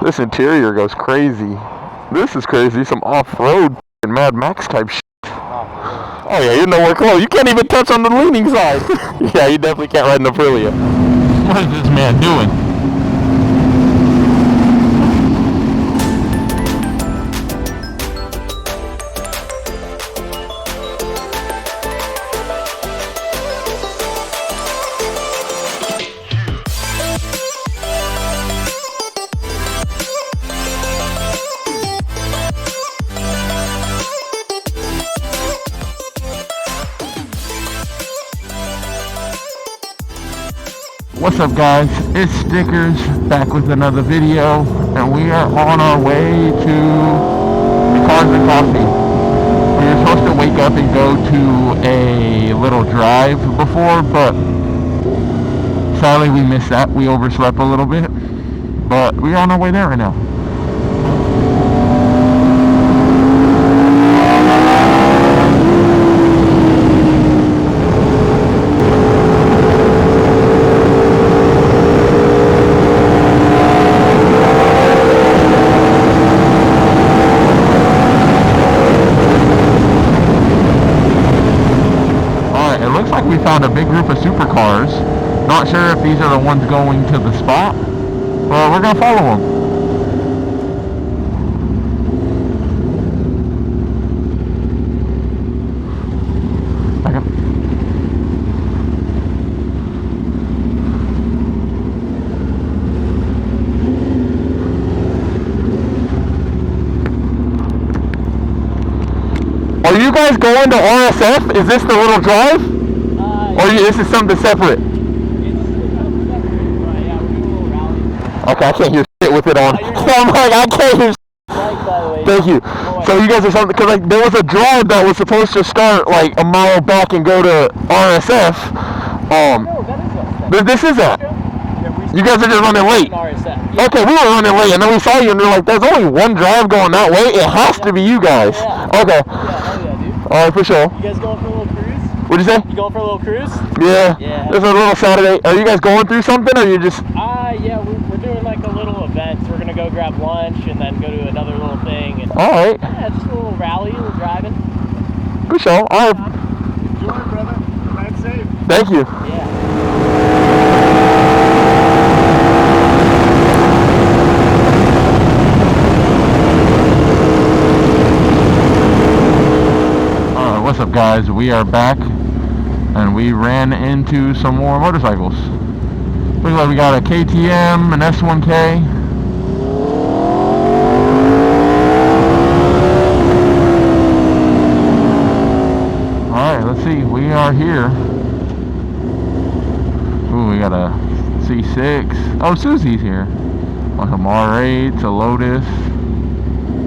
This interior goes crazy. This is crazy. Some off-road Mad Max type shit. Oh yeah, you're nowhere close. You can't even touch on the leaning side. Yeah, you definitely can't ride an Aprilia. What is this man doing? What's up guys, it's Stickers back with another video, and we are on our way to the Cars and Coffee. We were supposed to wake up and go to a little drive before, but sadly we missed that. We overslept a little bit, but we're on our way there right now. We found a big group of supercars. Not sure if these are the ones going to the spot, but we're gonna follow them. Are you guys going to RSF? Is this the little drive? Or this is something separate? Okay, I can't hear shit with it on. I'm like, I can't hear shit. Thank you. So you guys are something, because like, there was a drive that was supposed to start like a mile back and go to RSF. This is that. You guys are just running late. Okay, we were running late, and then we saw you, and we're like, there's only one drive going that way. It has to be you guys. Okay. Alright, for sure. You guys going for a little cruise? What'd you say? You going for a little cruise? Yeah. This is a little Saturday. Are you guys going through something, or you just... Yeah, we're doing like a little event. So we're going to go grab lunch and then go to another little thing. And, alright. Yeah, just a little rally, a little driving. For sure. Alright. Enjoy, brother. Ride safe. Thank you. Yeah. What's up guys, we are back and we ran into some more motorcycles. Looks like we got a KTM, an S1K. Alright, let's see, we are here. Ooh, we got a C6. Oh, Susie's here. Some R8s, a Lotus.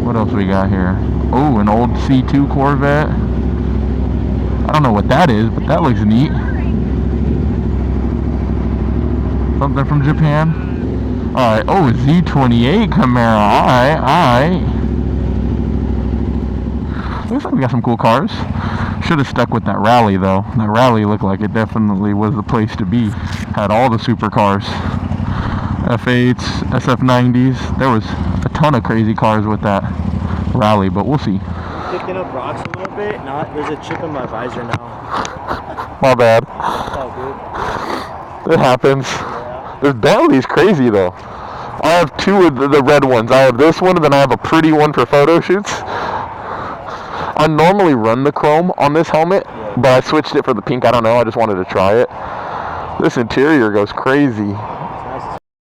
What else we got here? Oh, an old C2 Corvette. I don't know what that is, but that looks neat. Something from Japan. Alright, oh, Z28 Camaro. Alright. Looks like we got some cool cars. Should have stuck with that Rally, though. That Rally looked like it definitely was the place to be. Had all the supercars. F8s, SF90s. There was a ton of crazy cars with that Rally, but we'll see. Picking up rocks a little bit. There's a chip in my visor now. My bad. Oh, good. It happens. Yeah. This Bentley's crazy though. I have two of the red ones. I have this one, and then I have a pretty one for photo shoots. I normally run the chrome on this helmet, but I switched it for the pink. I don't know. I just wanted to try it. This interior goes crazy.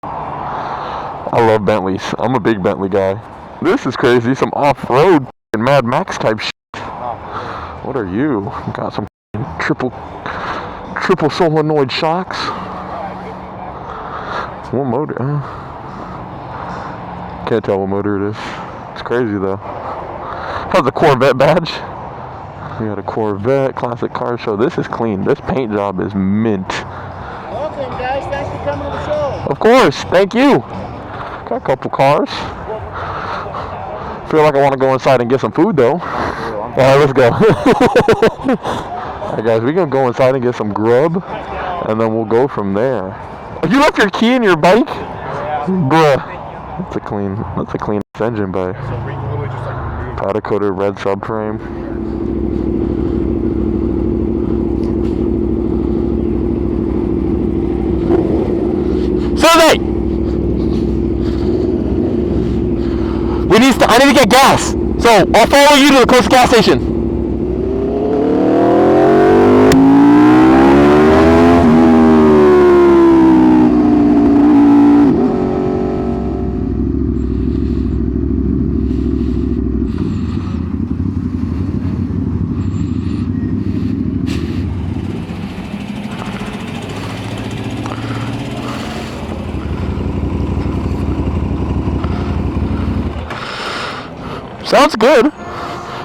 I love Bentleys. I'm a big Bentley guy. This is crazy. Some off-road Mad Max type shit. What are you? Got some triple solenoid shocks. What motor? Can't tell what motor it is. It's crazy though. How's the Corvette badge? We got a Corvette, classic car show. This is clean. This paint job is mint. Welcome guys, thanks for coming to the show. Of course, thank you. Got a couple cars. Feel like I want to go inside and get some food though. Alright, let's go. Alright guys, we're gonna go inside and get some grub, and then we'll go from there. You left your key in your bike? Yeah. Bruh. That's a clean engine bay. So we literally just like removed. Powder coated red subframe. Survey! I need to get gas. So I'll follow you to the closest gas station. Sounds good.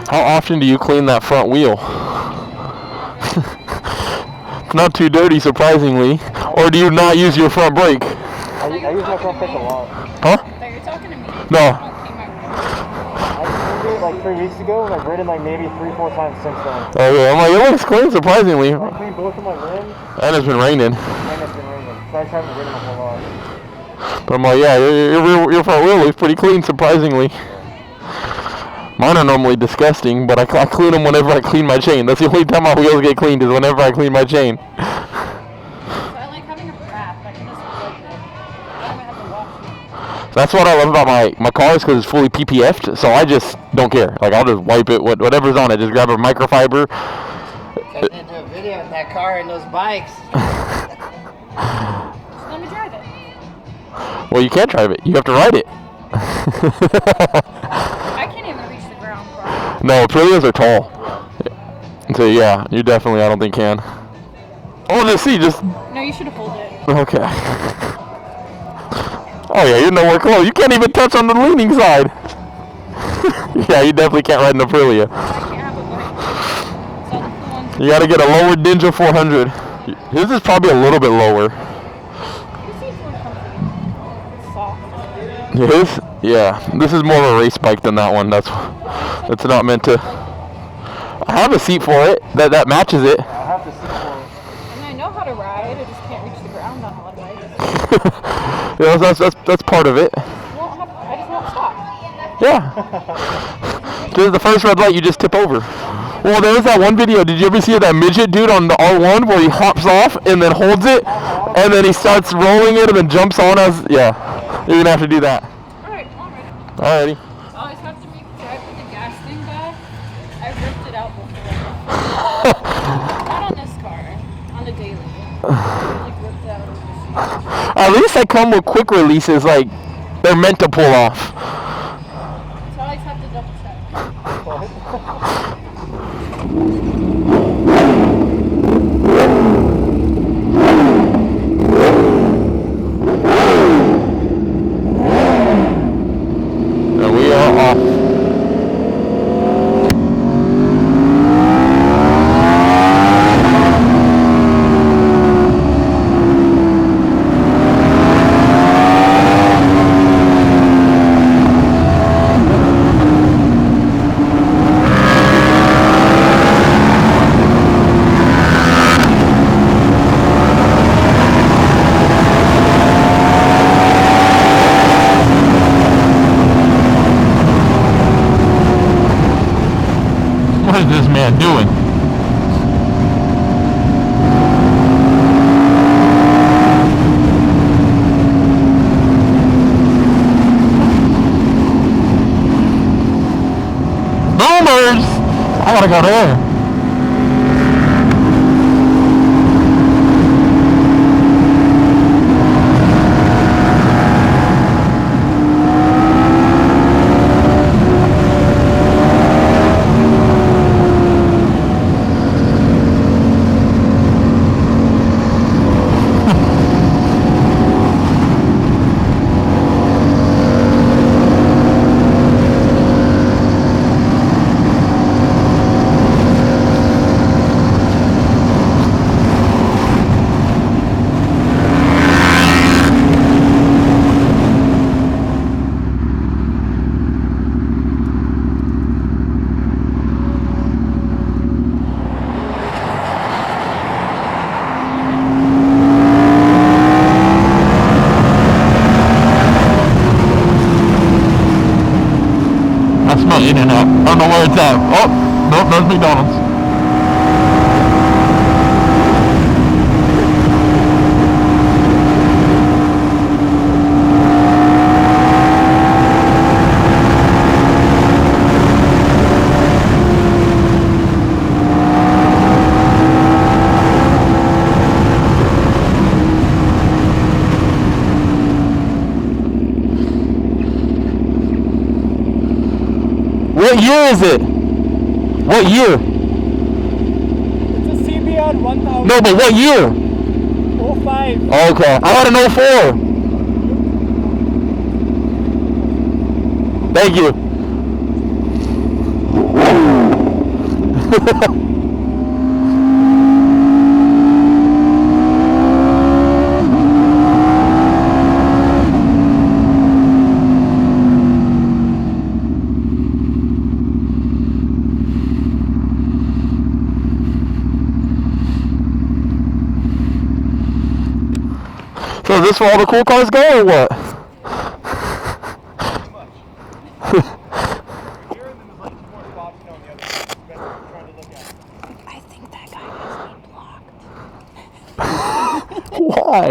How often do you clean that front wheel? It's not too dirty, surprisingly. Or do you not use your front brake? I use my front brake a lot. Huh? So you're talking to me? No. I cleaned it like 3 weeks ago, and I've ridden like maybe 3-4 times since then. Oh yeah, I'm like, it looks clean, surprisingly. I cleaned both of my rims, And it's been raining. and it's been raining. So I haven't ridden a whole lot. But I'm like, yeah, your front wheel looks pretty clean, surprisingly. Mine are normally disgusting, but I clean them whenever I clean my chain. That's the only time my wheels get cleaned is whenever I clean my chain. So I like having a bath. I can just wipe it. I don't have to wash it. That's what I love about my cars, because it's fully PPF'd, so I just don't care. Like, I'll just wipe it, whatever's on it. Just grab a microfiber. I did do a video with that car and those bikes. Just let me drive it. Well, you can't drive it. You have to ride it. I can't even reach the ground, bro. No, Aprilias are tall. So yeah, you definitely, I don't think can. Oh, just see, just No, you should hold it. okay. Oh yeah, you're nowhere close. You can't even touch on the leaning side. Yeah, you definitely can't ride an Aprilia. I can't have a bike. So the one. You gotta get a lower Ninja 400. His is probably a little bit lower. The seats weren't comfy. It's soft. His? Yeah. This is more of a race bike than that one. That's not meant to. I have a seat for it that matches it. I have to sit for it. And I know how to ride. I just can't reach the ground on a lot of bikes. Yeah, that's part of it. I just won't stop. Yeah. There's the first red light, you just tip over. Well, there was that one video. Did you ever see that midget dude on the R1 where he hops off and then holds it, and then he starts rolling it and then jumps on us? Yeah. You're gonna have to do that. Alright, I'm ready. Alrighty. I always have to make sure I put the gas thing back. I ripped it out before. Not on this car. On the daily. I like ripped it out of the machine. At least they come with quick releases, like they're meant to pull off. So I always have to double check. And we are off. What is this man doing? Boomers! I gotta go there. no, In-N-Out. I don't know where it's at. Oh, nope, there's McDonald's. What year is it? What year? It's a CBR 1000. No, but what year? 05. Okay, I had an 04. Thank you. So is this where all the cool cars go or what? Here and then there's like 2 more spots on the other side. That's what we're trying to look at. I think that guy has me blocked. Why?